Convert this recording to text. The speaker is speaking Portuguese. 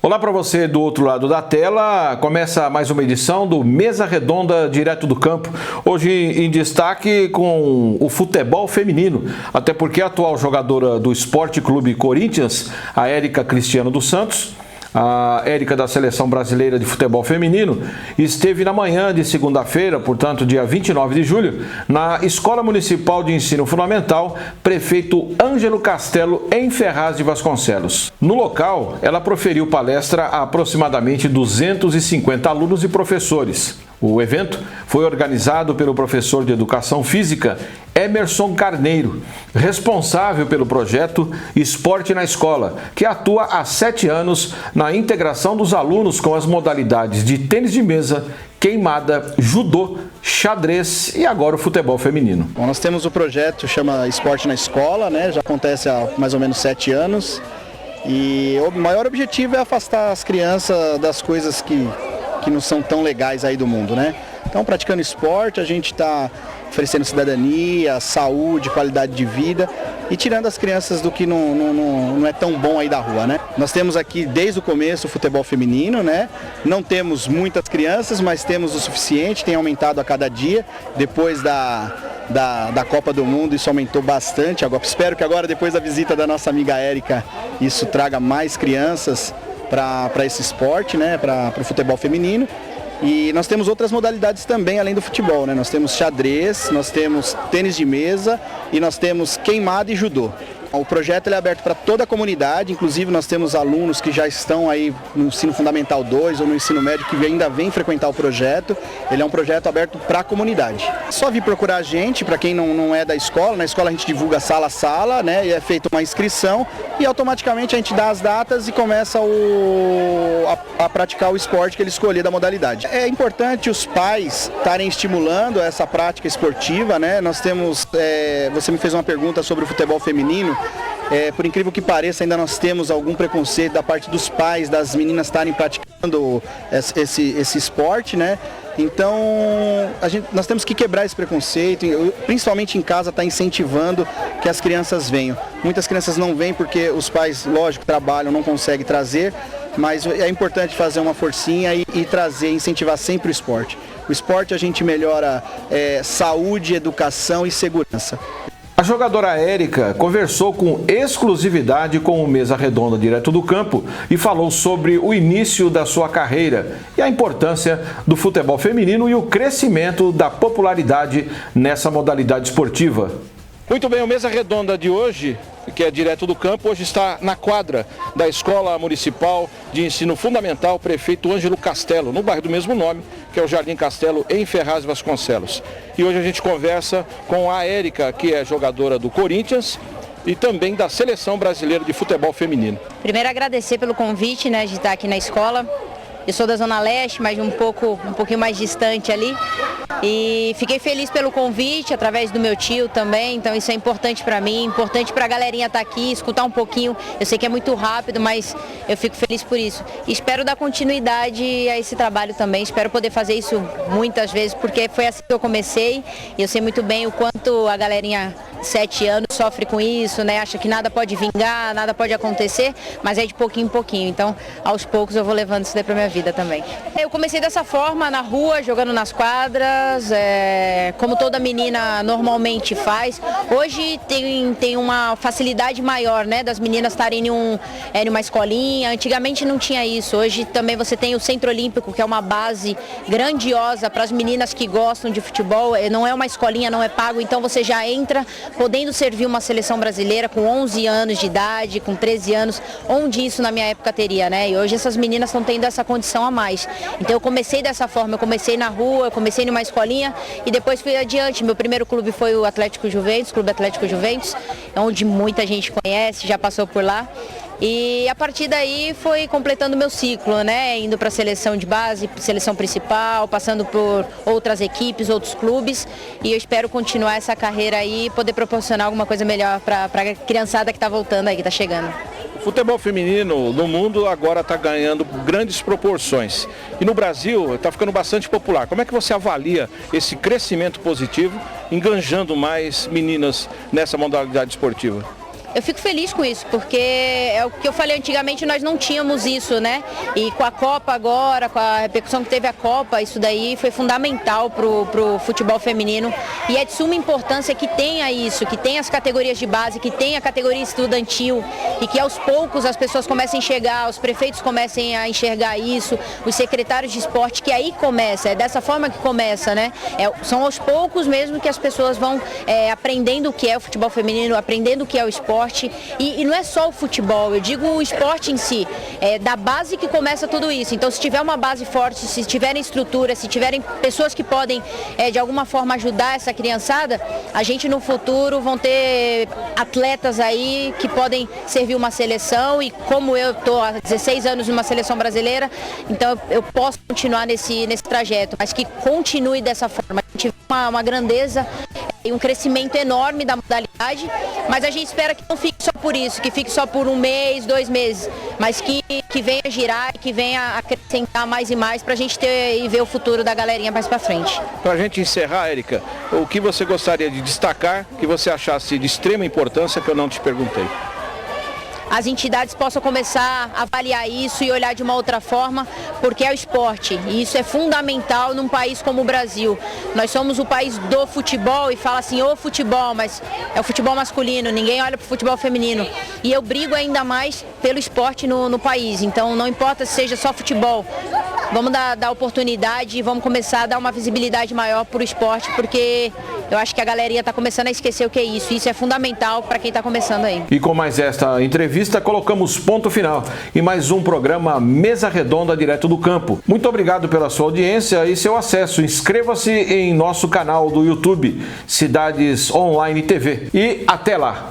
Olá para você do outro lado da tela, começa mais uma edição do Mesa Redonda Direto do Campo, hoje em destaque com o futebol feminino, até porque a atual jogadora do Esporte Clube Corinthians, a Érica Cristiano dos Santos, a Érica da Seleção Brasileira de Futebol Feminino, esteve na manhã de segunda-feira, portanto dia 29 de julho, na Escola Municipal de Ensino Fundamental Prefeito Ângelo Castelo, em Ferraz de Vasconcelos. No local, ela proferiu palestra a aproximadamente 250 alunos e professores. O evento foi organizado pelo professor de Educação Física Emerson Carneiro, responsável pelo projeto Esporte na Escola, que atua há 7 anos na integração dos alunos com as modalidades de tênis de mesa, queimada, judô, xadrez e agora o futebol feminino. Bom, nós temos o projeto chama Esporte na Escola, né? Já acontece há mais ou menos 7 anos e o maior objetivo é afastar as crianças das coisas que não são tão legais aí do mundo, né? Então, praticando esporte, a gente está oferecendo cidadania, saúde, qualidade de vida e tirando as crianças do que não é tão bom aí da rua, né? Nós temos aqui desde o começo o futebol feminino, né? Não temos muitas crianças, mas temos o suficiente, tem aumentado a cada dia. Depois da Copa do Mundo isso aumentou bastante. Agora, espero que agora, depois da visita da nossa amiga Érica, isso traga mais crianças para esse esporte, né? Para o futebol feminino. E nós temos outras modalidades também, além do futebol, né? Nós temos xadrez, nós temos tênis de mesa e nós temos queimada e judô. O projeto é aberto para toda a comunidade, inclusive nós temos alunos que já estão aí no ensino fundamental 2 ou no ensino médio que ainda vêm frequentar o projeto. Ele é um projeto aberto para a comunidade. É só vir procurar a gente, para quem não é da escola. Na escola a gente divulga sala a sala, né? E é feita uma inscrição e automaticamente a gente dá as datas e começa a praticar o esporte que ele escolher da modalidade. É importante os pais estarem estimulando essa prática esportiva, né? Nós temos, você me fez uma pergunta sobre o futebol feminino. Por incrível que pareça, ainda nós temos algum preconceito da parte dos pais, das meninas estarem praticando esse esporte, né? Então, nós temos que quebrar esse preconceito, principalmente em casa, estar incentivando que as crianças venham. Muitas crianças não vêm porque os pais, lógico, trabalham, não conseguem trazer, mas é importante fazer uma forcinha e trazer, incentivar sempre o esporte. O esporte a gente melhora saúde, educação e segurança. A jogadora Érica conversou com exclusividade com o Mesa Redonda Direto do Campo e falou sobre o início da sua carreira e a importância do futebol feminino e o crescimento da popularidade nessa modalidade esportiva. Muito bem, o Mesa Redonda de hoje, que é direto do campo, hoje está na quadra da Escola Municipal de Ensino Fundamental Prefeito Ângelo Castelo, no bairro do mesmo nome, que é o Jardim Castelo, em Ferraz de Vasconcelos. E hoje a gente conversa com a Érica, que é jogadora do Corinthians e também da Seleção Brasileira de Futebol Feminino. Primeiro agradecer pelo convite, né, de estar aqui na escola. Eu sou da Zona Leste, mas um pouquinho mais distante ali. E fiquei feliz pelo convite, através do meu tio também, então isso é importante para mim, importante para a galerinha estar aqui, escutar um pouquinho. Eu sei que é muito rápido, mas eu fico feliz por isso. E espero dar continuidade a esse trabalho também, espero poder fazer isso muitas vezes, porque foi assim que eu comecei. E eu sei muito bem o quanto a galerinha 7 anos sofre com isso, né? Acha que nada pode vingar, nada pode acontecer, mas é de pouquinho em pouquinho. Então, aos poucos eu vou levando isso daí para minha vida também. Eu comecei dessa forma, na rua, jogando nas quadras, como toda menina normalmente faz. Hoje tem uma facilidade maior, né, das meninas estarem em uma escolinha. Antigamente não tinha isso. Hoje também você tem o Centro Olímpico, que é uma base grandiosa para as meninas que gostam de futebol. Não é uma escolinha, não é pago, então você já entra podendo servir uma seleção brasileira com 11 anos de idade, com 13 anos, onde isso na minha época teria, né? E hoje essas meninas estão tendo essa condição a mais. Então eu comecei dessa forma, eu comecei na rua, eu comecei numa escolinha e depois fui adiante. Meu primeiro clube foi o Atlético Juventus, Clube Atlético Juventus, onde muita gente conhece, já passou por lá. E a partir daí foi completando meu ciclo, né? Indo para a seleção de base, seleção principal, passando por outras equipes, outros clubes. E eu espero continuar essa carreira aí e poder proporcionar alguma coisa melhor para a criançada que está voltando aí, que está chegando. O futebol feminino no mundo agora está ganhando grandes proporções. E no Brasil está ficando bastante popular. Como é que você avalia esse crescimento positivo, enganjando mais meninas nessa modalidade esportiva? Eu fico feliz com isso, porque é o que eu falei antigamente, nós não tínhamos isso, né? E com a Copa agora, com a repercussão que teve a Copa, isso daí foi fundamental pro futebol feminino. E é de suma importância que tenha isso, que tenha as categorias de base, que tenha a categoria estudantil e que aos poucos as pessoas comecem a enxergar, os prefeitos comecem a enxergar isso, os secretários de esporte, que aí começa, é dessa forma que começa, né? São aos poucos mesmo que as pessoas vão aprendendo o que é o futebol feminino, aprendendo o que é o esporte. E não é só o futebol, eu digo o esporte em si, é da base que começa tudo isso. Então, se tiver uma base forte, se tiverem estrutura, se tiverem pessoas que podem de alguma forma ajudar essa criançada, a gente no futuro vão ter atletas aí que podem servir uma seleção, e como eu estou há 16 anos numa seleção brasileira, então eu posso continuar nesse trajeto, mas que continue dessa forma. A gente vê uma grandeza e um crescimento enorme da modalidade, mas a gente espera que não fique só por isso, que fique só por 1 mês, 2 meses, mas que venha girar e que venha acrescentar mais e mais para a gente ter e ver o futuro da galerinha mais para frente. Para a gente encerrar, Érica, o que você gostaria de destacar, que você achasse de extrema importância, que eu não te perguntei? As entidades possam começar a avaliar isso e olhar de uma outra forma, porque é o esporte, e isso é fundamental num país como o Brasil. Nós somos o país do futebol, e fala assim, o futebol, mas é o futebol masculino, ninguém olha para o futebol feminino. E eu brigo ainda mais pelo esporte no país, então não importa se seja só futebol, vamos dar oportunidade e vamos começar a dar uma visibilidade maior para o esporte, porque eu acho que a galerinha está começando a esquecer o que é isso. Isso é fundamental para quem está começando aí. E com mais esta entrevista, colocamos ponto final em mais um programa Mesa Redonda direto do campo. Muito obrigado pela sua audiência e seu acesso. Inscreva-se em nosso canal do YouTube, Cidades Online TV. E até lá!